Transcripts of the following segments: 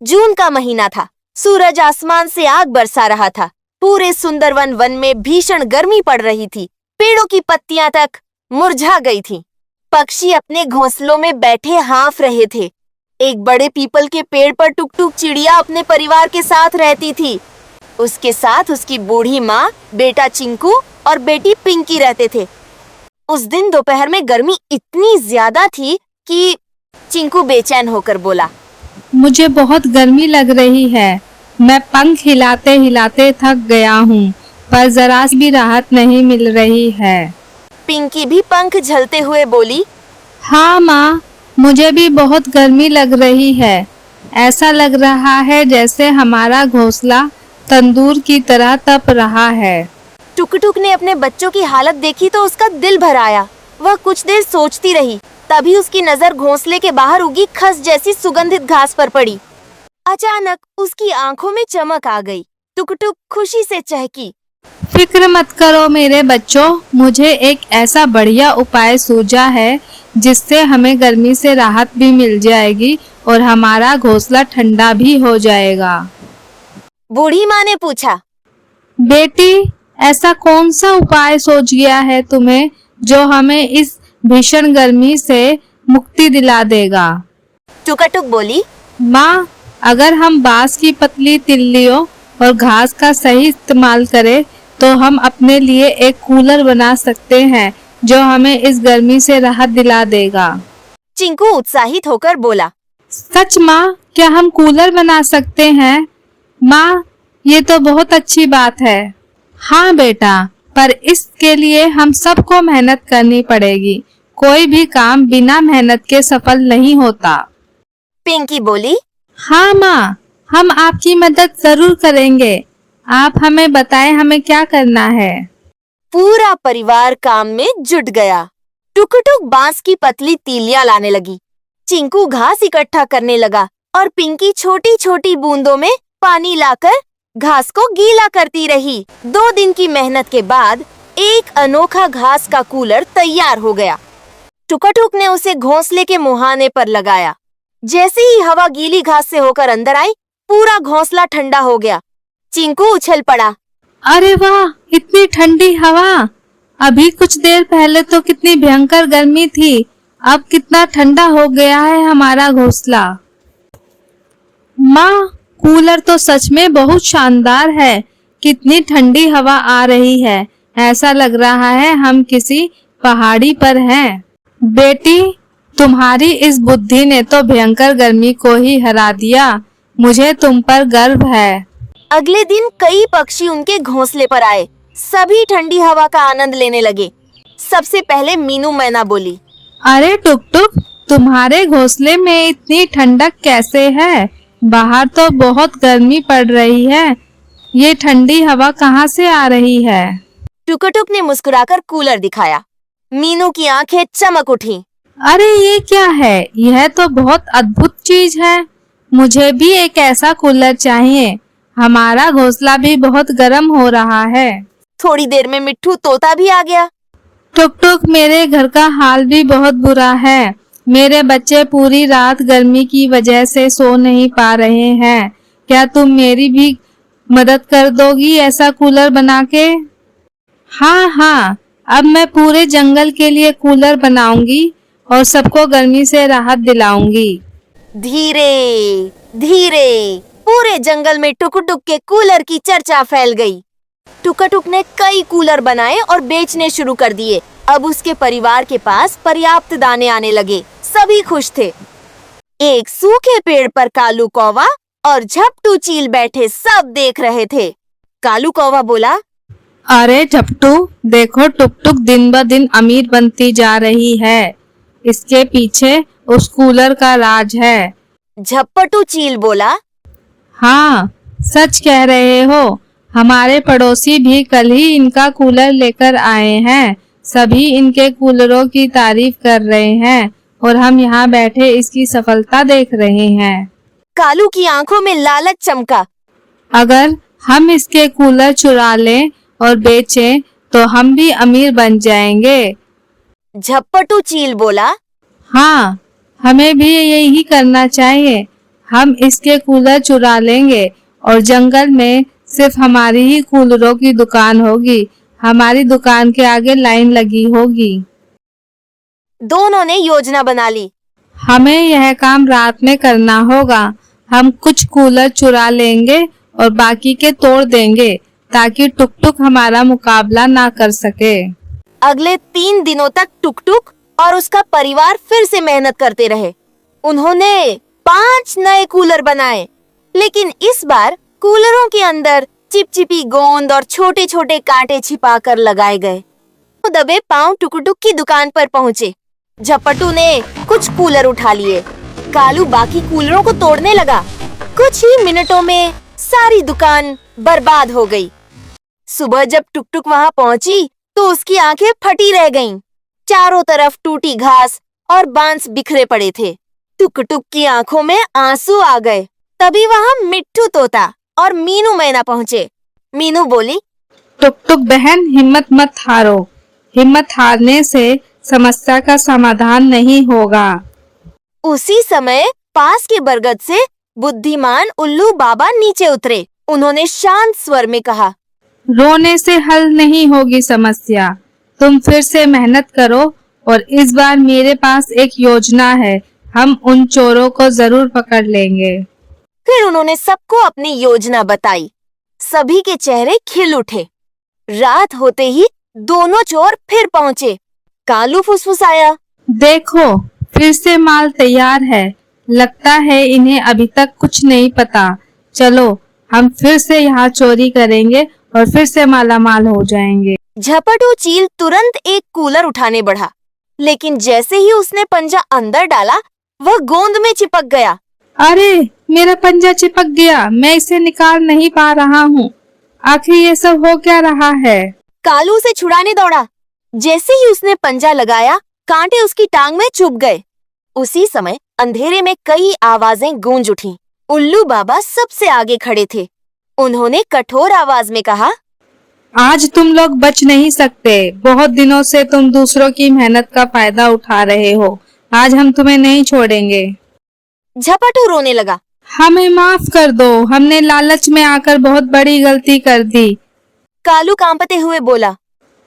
जून का महीना था। सूरज आसमान से आग बरसा रहा था। पूरे सुंदरवन वन में भीषण गर्मी पड़ रही थी। पेड़ों की पत्तियां तक मुरझा गई थीं। पक्षी अपने घोंसलों में बैठे हाँफ रहे थे। एक बड़े पीपल के पेड़ पर टुक टुक चिड़िया अपने परिवार के साथ रहती थी। उसके साथ उसकी बूढ़ी माँ, बेटा चिंकू और बेटी पिंकी रहते थे। उस दिन दोपहर में गर्मी इतनी ज्यादा थी कि चिंकू बेचैन होकर बोला, मुझे बहुत गर्मी लग रही है। मैं पंख हिलाते हिलाते थक गया हूँ, पर जरा भी राहत नहीं मिल रही है। पिंकी भी पंख झलते हुए बोली, हाँ माँ, मुझे भी बहुत गर्मी लग रही है। ऐसा लग रहा है जैसे हमारा घोंसला तंदूर की तरह तप रहा है। टुक-टुक ने अपने बच्चों की हालत देखी तो उसका दिल भर आया। वह कुछ देर सोचती रही। तभी उसकी नजर घोंसले के बाहर उगी खस जैसी सुगंधित घास पर पड़ी। अचानक उसकी आंखों में चमक आ गई। टुक-टुक खुशी से चहकी, फिक्र मत करो मेरे बच्चों, मुझे एक ऐसा बढ़िया उपाय सूझा है जिससे हमें गर्मी से राहत भी मिल जाएगी और हमारा घोंसला ठंडा भी हो जाएगा। बूढ़ी माँ ने पूछा, बेटी, ऐसा कौन सा उपाय सोच गया है तुम्हें जो हमें इस भीषण गर्मी से मुक्ति दिला देगा? टुक-टुक बोली, माँ, अगर हम बांस की पतली तिल्लियों और घास का सही इस्तेमाल करें तो हम अपने लिए एक कूलर बना सकते हैं जो हमें इस गर्मी से राहत दिला देगा। चिंकू उत्साहित होकर बोला, सच माँ, क्या हम कूलर बना सकते हैं? माँ, ये तो बहुत अच्छी बात है। हाँ बेटा, पर इसके लिए हम सबको मेहनत करनी पड़ेगी। कोई भी काम बिना मेहनत के सफल नहीं होता। पिंकी बोली, हाँ माँ, हम आपकी मदद जरूर करेंगे। आप हमें बताएं हमें क्या करना है। पूरा परिवार काम में जुट गया। टुक-टुक बांस की पतली तीलियां लाने लगी। चिंकू घास इकट्ठा करने लगा और पिंकी छोटी छोटी बूंदों में पानी लाकर घास को गीला करती रही। 2 दिन की मेहनत के बाद एक अनोखा घास का कूलर तैयार हो गया। टुक-टुक ने उसे घोंसले के मुहाने पर लगाया। जैसे ही हवा गीली घास से होकर अंदर आई, पूरा घोंसला ठंडा हो गया। चिंकू उछल पड़ा, अरे वाह, इतनी ठंडी हवा! अभी कुछ देर पहले तो कितनी भयंकर गर्मी थी, अब कितना ठंडा हो गया है हमारा घोंसला। माँ, कूलर तो सच में बहुत शानदार है। कितनी ठंडी हवा आ रही है, ऐसा लग रहा है हम किसी पहाड़ी पर हैं। बेटी, तुम्हारी इस बुद्धि ने तो भयंकर गर्मी को ही हरा दिया। मुझे तुम पर गर्व है। अगले दिन कई पक्षी उनके घोंसले पर आए। सभी ठंडी हवा का आनंद लेने लगे। सबसे पहले मीनू मैना बोली, अरे टुक-टुक, तुम्हारे घोंसले में इतनी ठंडक कैसे है? बाहर तो बहुत गर्मी पड़ रही है। ये ठंडी हवा कहाँ से आ रही है? टुक-टुक ने मुस्कुराकर कूलर दिखाया। मीनू की आंखें चमक उठी। अरे ये क्या है? यह तो बहुत अद्भुत चीज है। मुझे भी एक ऐसा कूलर चाहिए। हमारा घोंसला भी बहुत गर्म हो रहा है। थोड़ी देर में मिट्ठू तोता भी आ गया। टुक-टुक, मेरे घर का हाल भी बहुत बुरा है। मेरे बच्चे पूरी रात गर्मी की वजह से सो नहीं पा रहे हैं। क्या तुम मेरी भी मदद कर दोगी ऐसा कूलर बना के? हाँ हाँ, अब मैं पूरे जंगल के लिए कूलर बनाऊंगी और सबको गर्मी से राहत दिलाऊंगी। धीरे धीरे पूरे जंगल में टुक-टुक के कूलर की चर्चा फैल गई। टुक-टुक ने कई कूलर बनाए और बेचने शुरू कर दिए। अब उसके परिवार के पास पर्याप्त दाने आने लगे। सभी खुश थे। एक सूखे पेड़ पर कालू कौवा और झपटू चील बैठे सब देख रहे थे। कालू कौवा बोला, अरे झपटू, देखो टुक-टुक दिन ब दिन अमीर बनती जा रही है। इसके पीछे उस कूलर का राज है। झपटू चील बोला, हाँ, सच कह रहे हो। हमारे पड़ोसी भी कल ही इनका कूलर लेकर आए हैं। सभी इनके कूलरों की तारीफ कर रहे हैं और हम यहाँ बैठे इसकी सफलता देख रहे हैं। कालू की आंखों में लालच चमका। अगर हम इसके कूलर चुरा लें और बेचें तो हम भी अमीर बन जाएंगे। झपटू चील बोला, हाँ, हमें भी यही करना चाहिए। हम इसके कूलर चुरा लेंगे और जंगल में सिर्फ हमारी ही कूलरों की दुकान होगी। हमारी दुकान के आगे लाइन लगी होगी। दोनों ने योजना बना ली। हमें यह काम रात में करना होगा। हम कुछ कूलर चुरा लेंगे और बाकी के तोड़ देंगे ताकि टुक टुक हमारा मुकाबला ना कर सके। अगले 3 दिनों तक टुक टुक और उसका परिवार फिर से मेहनत करते रहे। उन्होंने 5 नए कूलर बनाए, लेकिन इस बार कूलरों के अंदर चिपचिपी गोंद और छोटे छोटे कांटे छिपा कर लगाए गए। वो दबे पांव टुक टुक की दुकान पर पहुँचे। झपटू ने कुछ कूलर उठा लिए। कालू बाकी कूलरों को तोड़ने लगा। कुछ ही मिनटों में सारी दुकान बर्बाद हो गई। सुबह जब टुक टुक वहाँ पहुँची तो उसकी आंखें फटी रह गईं। चारों तरफ टूटी घास और बांस बिखरे पड़े थे। टुक टुक की आंखों में आंसू आ गए। तभी वहाँ मिट्ठू तोता और मीनू मैना पहुँचे। मीनू बोली, टुक टुक बहन, हिम्मत मत हारो। हिम्मत हारने से समस्या का समाधान नहीं होगा। उसी समय पास के बरगद से बुद्धिमान उल्लू बाबा नीचे उतरे। उन्होंने शांत स्वर में कहा, रोने से हल नहीं होगी समस्या। तुम फिर से मेहनत करो और इस बार मेरे पास एक योजना है। हम उन चोरों को जरूर पकड़ लेंगे। फिर उन्होंने सबको अपनी योजना बताई। सभी के चेहरे खिल उठे। रात होते ही दोनों चोर फिर पहुंचे। कालू फुसफुसाया, देखो, फिर से माल तैयार है। लगता है इन्हें अभी तक कुछ नहीं पता। चलो, हम फिर से यहाँ चोरी करेंगे और फिर से मालामाल हो जाएंगे। झपटू चील तुरंत एक कूलर उठाने बढ़ा, लेकिन जैसे ही उसने पंजा अंदर डाला वह गोंद में चिपक गया। अरे, मेरा पंजा चिपक गया। मैं इसे निकाल नहीं पा रहा हूँ। आखिर ये सब हो क्या रहा है? कालू उसे छुड़ाने दौड़ा। जैसे ही उसने पंजा लगाया, कांटे उसकी टांग में चुभ गए। उसी समय अंधेरे में कई आवाजें गूंज उठीं। उल्लू बाबा सबसे आगे खड़े थे। उन्होंने कठोर आवाज में कहा, आज तुम लोग बच नहीं सकते। बहुत दिनों से तुम दूसरों की मेहनत का फायदा उठा रहे हो। आज हम तुम्हें नहीं छोड़ेंगे। झपटू रोने लगा। हमें माफ कर दो। हमने लालच में आकर बहुत बड़ी गलती कर दी। कालू कांपते हुए बोला,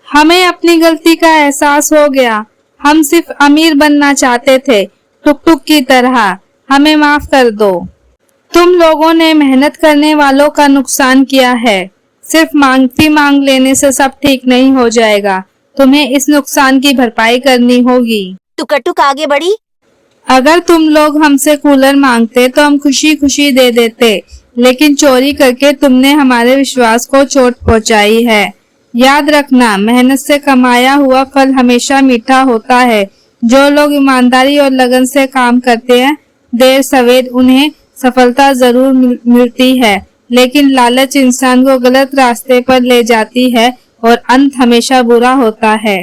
हमें अपनी गलती का एहसास हो गया। हम सिर्फ अमीर बनना चाहते थे, टुक टुक की तरह। हमें माफ कर दो। तुम लोगों ने मेहनत करने वालों का नुकसान किया है। सिर्फ मांग लेने से सब ठीक नहीं हो जाएगा। तुम्हें इस नुकसान की भरपाई करनी होगी। टुक आगे बढ़ी। अगर तुम लोग हमसे कूलर मांगते तो हम खुशी खुशी दे देते, लेकिन चोरी करके तुमने हमारे विश्वास को चोट पहुंचाई है। याद रखना, मेहनत से कमाया हुआ फल हमेशा मीठा होता है। जो लोग ईमानदारी और लगन से काम करते हैं, देर सवेर उन्हें सफलता जरूर मिलती है, लेकिन लालच इंसान को गलत रास्ते पर ले जाती है और अंत हमेशा बुरा होता है।